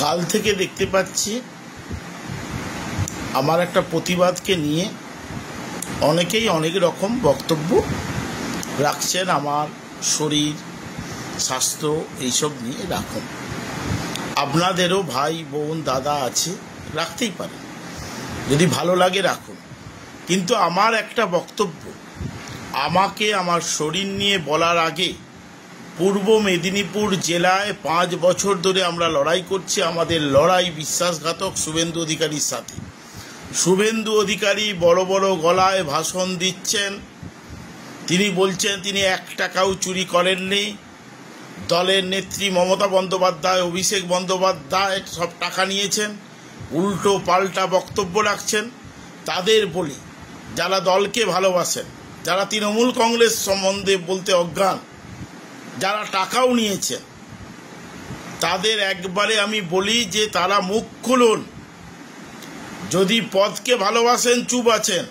কাল থেকে দেখতে পাচ্ছি আমার একটা প্রতিবাদকে নিয়ে অনেকেই অনেক রকম বক্তব্য রাখছেন। আমার শরীর স্বাস্থ্য এইসব নিয়ে রাখুন, আপনাদেরও ভাই বোন দাদা আছে, রাখতেই পারেন, যদি ভালো লাগে রাখুন। কিন্তু আমার একটা বক্তব্য আমাকে আমার শরীর নিয়ে বলার আগে পূর্ব মেদিনীপুর জেলায় 5 বছর ধরে আমরা লড়াই করছি। আমাদের লড়াই বিশ্বাসঘাতক শুভেন্দু অধিকারীর সাথে। শুভেন্দু অধিকারী বড় বড় গলায় ভাষণ দিচ্ছেন, তিনি বলছেন তিনি 1 টাকাও চুরি করেননি। দলের নেত্রী মমতা বন্দ্যোপাধ্যায়, অভিষেক বন্দ্যোপাধ্যায় সব টাকা নিয়েছেন, উল্টো পাল্টা বক্তব্য রাখছেন। তাদের বলি, যারা দলকে ভালোবাসেন, যারা তৃণমূল কংগ্রেস সম্বন্ধে বলতে অজ্ঞান, যারা টাকাও নিয়েছেন, তাদের একবারে আমি বলি যে তারা মুখ খুলুন। যদি পদকে ভালোবাসেন চুপ আছেন,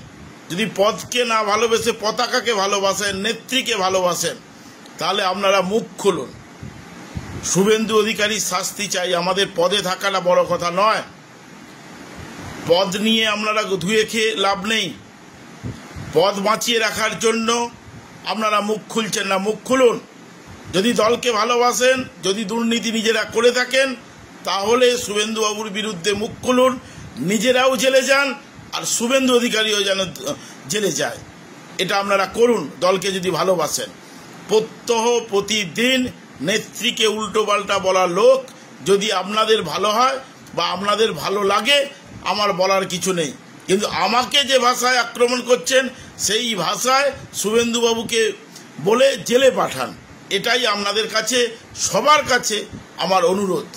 যদি পদকে না ভালোবেসে পতাকাকে ভালোবাসেন, নেত্রীকে ভালোবাসেন, তাহলে আপনারা মুখ খুলুন। শুভেন্দু অধিকারীর শাস্তি চাই। আমাদের পদে থাকাটা বড় কথা নয়, পদ নিয়ে আপনারা ধুয়ে খেয়ে লাভ নেই। পদ বাঁচিয়ে রাখার জন্য আপনারা মুখ খুলছেন না, মুখ খুলুন। যদি দলকে ভালোবাসেন, যদি দুর্নীতি নিজেরা করে থাকেন, তাহলে শুভেন্দুবাবুর বিরুদ্ধে মুখ খুলুন, নিজেরাও জেলে যান আর শুভেন্দু অধিকারীও যেন জেলে যায়। এটা আপনারা করুন দলকে যদি ভালোবাসেন। প্রত্যহ প্রতিদিন নেত্রীকে উল্টো পাল্টা বলার লোক যদি আপনাদের ভালো হয় বা আপনাদের ভালো লাগে, আমার বলার কিছু নেই। কিন্তু আমাকে যে ভাষায় আক্রমণ করছেন, সেই ভাষায় শুভেন্দুবাবুকে বলে জেলে পাঠান। এটাই আপনাদের কাছে, সবার কাছে আমার অনুরোধ।